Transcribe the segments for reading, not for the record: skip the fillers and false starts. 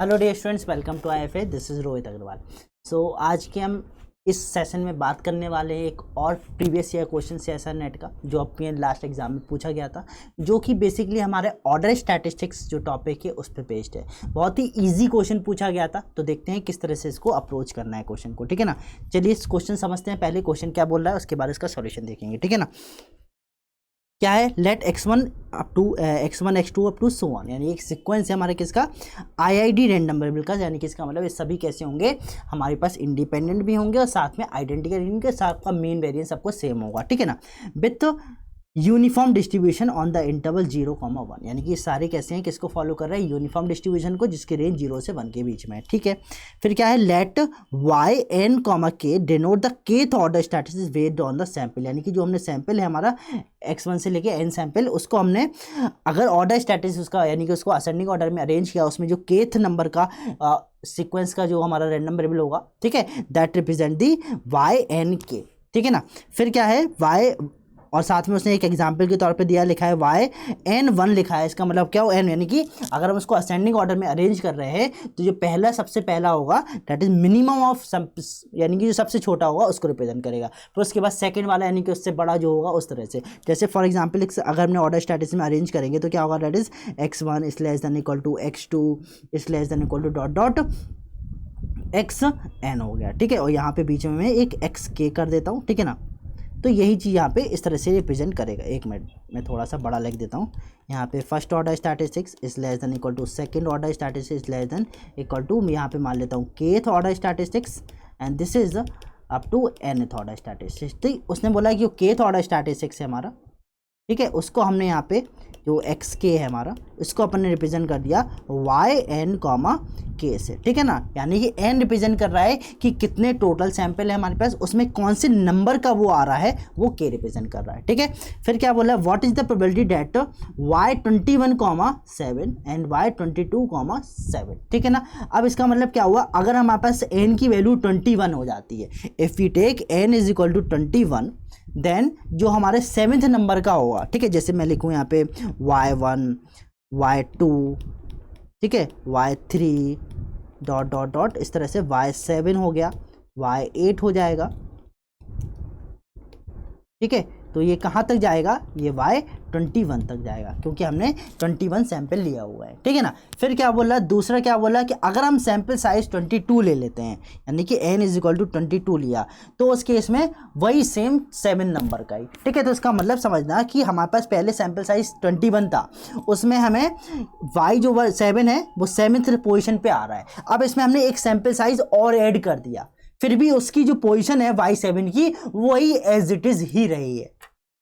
Hello dear students, welcome to IFA। This is Rohit Agarwal. आज के हम इस सेशन में बात करने वाले हैं एक और प्रीवियस ईयर क्वेश्चन से ऐसा नेट का जो अपने लास्ट एग्जाम में पूछा गया था, जो कि बेसिकली हमारे ऑर्डर स्टैटिस्टिक्स जो टॉपिक है उस पर बेस्ड है। बहुत ही इजी क्वेश्चन पूछा गया था, तो देखते हैं किस तरह से इसको अप्रोच करना है क्वेश्चन को। ठीक है ना, चलिए इस क्वेश्चन समझते हैं। पहले क्वेश्चन क्या बोल रहा है, उसके बाद इसका सॉल्यूशन देखेंगे। ठीक है ना, क्या है, let x1 up to x1 x2 up to so on, यानी एक सीक्वेंस है हमारे किसका, IID रैंडम वेरिएबल का। यानी कि इसका मतलब ये सभी कैसे होंगे, हमारे पास इंडिपेंडेंट भी होंगे और साथ में आइडेंटिकल, इनके साथ का मेन वेरिएंस सबको सेम होगा। ठीक है ना, with uniform distribution on the interval 0,1, यानी कि सारे कैसे हैं, किसको फॉलो कर रहे हैं, यूनिफॉर्म डिस्ट्रीब्यूशन को, जिसकी रेंज 0 से 1 के बीच में है। ठीक है, फिर क्या है, let y n k denote the kth order statistics based on the sample, यानी कि जो हमने सैंपल है हमारा x1 से लेके n सैंपल, उसको हमने अगर ऑर्डर स्टैटिस्टिक्स उसका यानी कि उसको असेंडिंग ऑर्डर में अरेंज किया, उसमें जो kth नंबर का सीक्वेंस का जो हमारा रैंडम वेरिएबल होगा, ठीक है, that represent the y n k। ठीक है ना, फिर क्या है, y, और साथ में उसने एक एग्जाम्पल के तौर पे दिया, लिखा है yn1 लिखा है। इसका मतलब क्या हो, n यानी कि अगर हम उसको असेंडिंग ऑर्डर में अरेंज कर रहे हैं तो जो पहला सबसे पहला होगा दैट इज मिनिमम ऑफ, यानी कि जो सबसे छोटा होगा उसको रिप्रेजेंट करेगा। फिर उसके बाद सेकंड वाला यानी कि उससे बड़ा जो होगा उस तरह से। जैसे फॉर एग्जाम्पल अगर हमने ऑर्डर स्टैटिस्टिक्स में अरेंज करेंगे तो क्या होगा, that is x1 is less than equal to x2 is less than equal to dot dot xn हो गया। ठीक है, और यहाँ पे बीच में मैं एक xk कर देता हूँ। ठीक है ना, तो यही चीज़ यहाँ पे इस तरह से रिप्रेजेंट करेगा। एक मिनट मैं थोड़ा सा बड़ा लिख देता हूँ। यहाँ पे first order statistics is less than equal to second order statistics is less than equal to, मैं यहाँ पे मान लेता हूँ kth order statistics, and this is up to nth order statistics. तो उसने बोला कि जो kth ऑर्डर स्टैटिस्टिक्स है हमारा, ठीक है, उसको हमने यहाँ पे जो xk है हमारा, इसको अपन ने रिप्रेजेंट कर दिया yn k से। ठीक है ना, यानी कि n रिप्रेजेंट कर रहा है कि कितने टोटल सैंपल है हमारे पास, उसमें कौन से नंबर का वो आ रहा है, वो k रिप्रेजेंट कर रहा है। ठीक है, फिर क्या बोला, what is the probability that y21,7 and y22,7। ठीक है ना, अब इसका मतलब क्या हुआ, अगर हमारे पास n की वैल्यू 21 हो जाती है, if we take n is equal to 21, then जो हमारे 7th नंबर का होगा, ठीक है, जैसे मैं लिखूँ यहाँ पे y1 y2, ठीक है, y3 डॉट डॉट डॉट, इस तरह से y7 हो गया, y8 हो जाएगा। ठीक है, तो ये कहाँ तक जाएगा, ये y21 तक जाएगा, क्योंकि हमने 21 सैंपल लिया हुआ है। ठीक है ना, फिर क्या बोला, दूसरा क्या बोला कि अगर हम सैंपल साइज 22 ले लेते हैं, यानी कि n इज इक्वल टू 22 लिया, तो उस केस में वही सेम 7 नंबर का ही। ठीक है, तो इसका मतलब समझना कि हमारे पास पहले सैंपल साइज 21 था, उसमें हमें y जो 7 है वो 7th पोजिशन पे आ रहा है। अब इसमें हमने एक सैंपल साइज और ऐड कर दिया, फिर भी उसकी जो पोजीशन है y7 की वही एज इट इज ही रही है।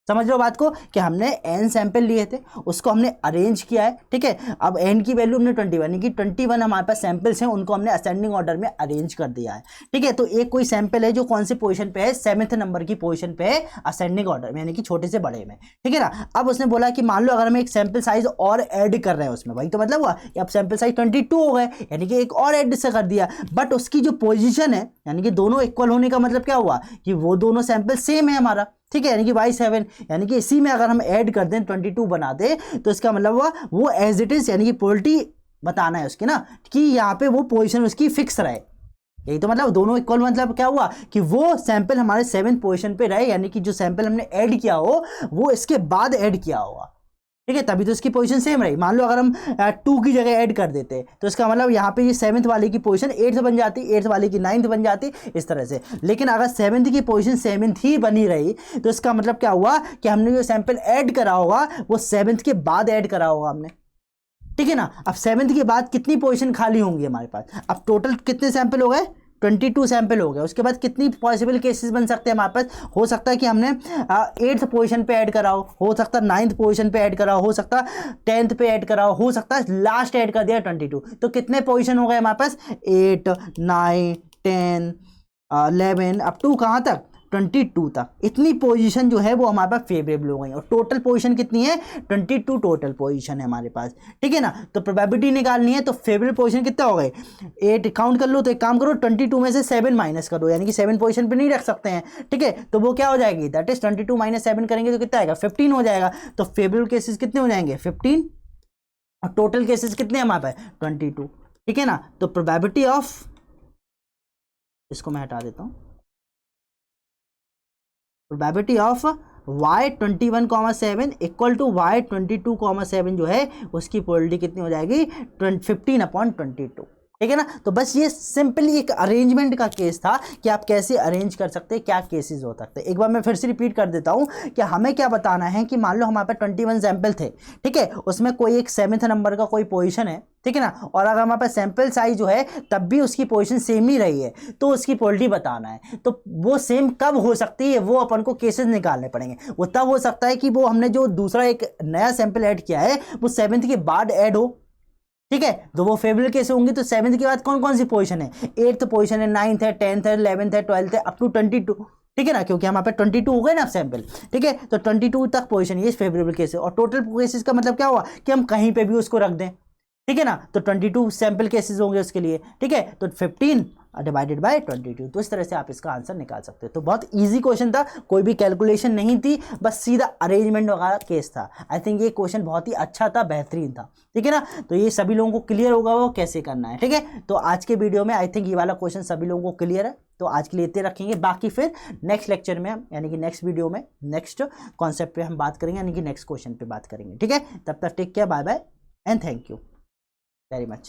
समझ लो बात को, कि हमने n सैंपल लिए थे, उसको हमने अरेंज किया है। ठीक है, अब n की वैल्यू हमने 21, यानी कि 21 हमारे पास सैंपल्स हैं, उनको हमने असेंडिंग ऑर्डर में अरेंज कर दिया है। ठीक है, तो एक कोई सैंपल है जो कौन से पोजीशन पे है, 7th नंबर की पोजीशन पे है असेंडिंग ऑर्डर में, यानी कि छोटे से बड़े में। ठीक है ना, अब उसने बोला कि मान लो अगर हम एक सैंपल साइज और ऐड कर रहे हैं उसमें, भाई तो मतलब हुआ कि अब सैंपल साइज 22 हो गए, यानी कि एक और ऐड से कर दिया, बट उसकी जो पोजिशन है, यानी कि दोनों इक्वल होने का मतलब क्या हुआ कि वो दोनों सैंपल सेम है हमारा। ठीक है, यानी कि y7, यानी कि इसी में अगर हम ऐड कर दें 22 बना दें, तो इसका मतलब हुआ वो एज इट इज, यानी कि प्रोबेबिलिटी बताना है उसकी ना, कि यहाँ पे वो पोजीशन उसकी फिक्स रहे। यही तो मतलब दोनों इक्वल, मतलब क्या हुआ कि वो सैंपल हमारे 7th पोजीशन पे रहे, यानी कि जो सैंपल हमने ऐड किया हो वो इसके बाद ऐड किया होगा। ठीक है, तभी तो इसकी पोजीशन सेम रही। मान लो अगर हम 2 की जगह ऐड कर देते, तो इसका मतलब यहाँ पे ये 7th वाले की पोजीशन 8th बन जाती, 8th वाले की 9th बन जाती, इस तरह से। लेकिन अगर 7th की पोजीशन 7th ही बनी रही, तो इसका मतलब क्या हुआ कि हमने जो सैंपल ऐड करा होगा वो 7th के बाद ऐड करा होगा हमने। ठीक है ना, अब 7th के बाद कितनी पोजीशन खाली होंगी हमारे पास, अब टोटल कितने सैंपल हो गए, 22 सैंपल हो गया। उसके बाद कितनी पॉसिबल केसेस बन सकते हैं हमारे पास, हो सकता है कि हमने 8th पोजीशन पे ऐड करा हो सकता है 9th पोजीशन पे ऐड करा हो सकता है 10th पे ऐड करा हो सकता है लास्ट ऐड कर दिया 22। तो कितने पोजीशन हो गए हमारे पास, 8 9 10 11 अप टू कहाँ तक, 22 तक। इतनी पोजीशन जो है वो हमारे पास फेवरेबल हो गई, और टोटल पोजीशन कितनी है, 22 टोटल पोजीशन है हमारे पास। ठीक है ना, तो प्रोबेबिलिटी निकालनी है, तो फेवरेबल पोजीशन कितना हो गए, 8 काउंट कर लो, तो एक काम करो 22 में से 7 माइनस कर दो, यानी कि 7 पोजीशन पे नहीं रख सकते हैं। ठीक है, तो वो क्या हो जाएगी, दैट इज 22 माइनस 7 करेंगे तो कितना आएगा, 15 हो जाएगा। तो फेवरेबल केसेस कितने हो जाएंगे, 15, और टोटल केसेस कितने हमारे पास, 22। ठीक है ना। तो प्रोबेबिलिटी ऑफ, इसको मैं हटा देता हूँ, probability of y21,7 equal to y22,7 जो है उसकी प्रोबेबिलिटी कितनी हो जाएगी 15/22। ठीक है ना। तो बस ये सिंपली एक अरेंजमेंट का केस था कि आप कैसे अरेंज कर सकते हैं, क्या केसेस हो सकते हैं। एक बार मैं फिर से रिपीट कर देता हूं कि हमें क्या बताना है कि मान लो हमारे पास 21 सैंपल थे, ठीक है, उसमें कोई एक 7th नंबर का कोई पोजीशन है, ठीक है ना, और अगर हमारे पास सैंपल साइज जो है तब भी उसकी पोजीशन सेम ही रही है तो उसकी प्रोबेबिलिटी बताना है। तो वो सेम कब हो सकती है, वो अपन को केसेस निकालने पड़ेंगे। वो तब हो सकता है कि वो हमने जो दूसरा एक नया सैंपल ऐड किया है वो 7th के बाद ऐड हो, ठीक है, तो वो फेवरेबल केस होंगी। तो 7th के बाद कौन कौन सी पोजीशन है, 8th पोजीशन है, 9th है, 10th है, 11th है, 12th है, अप टू 22, ठीक है ना, क्योंकि हमारे पे 22 हो गए ना सैंपल, ठीक है, तो 22 तक पोजीशन ये फेवरेबल केस है। और टोटल केसेस का मतलब क्या हुआ कि हम कहीं पे भी उसको रख दें, ठीक है ना, तो 22 सैंपल केसेस होंगे उसके लिए, ठीक है, तो 15 डिवाइडेड बाय 22। तो इस तरह से आप इसका आंसर निकाल सकते हो। तो बहुत इजी क्वेश्चन था, कोई भी कैलकुलेशन नहीं थी, बस सीधा अरेंजमेंट वगैरह केस था। आई थिंक ये क्वेश्चन बहुत ही अच्छा था, बेहतरीन था, ठीक है ना। तो ये सभी लोगों को क्लियर होगा वो कैसे करना है, ठीक है। तो आज के वीडियो में आई थिंक ये वाला क्वेश्चन सभी लोगों को क्लियर है। तो आज के लिए इतने रखेंगे, बाकी फिर नेक्स्ट लेक्चर में हम यानी कि नेक्स्ट वीडियो में नेक्स्ट कॉन्सेप्ट पे हम बात करेंगे, यानी कि नेक्स्ट क्वेश्चन पे बात करेंगे, ठीक है। तब तक take care, bye bye and thank you very much.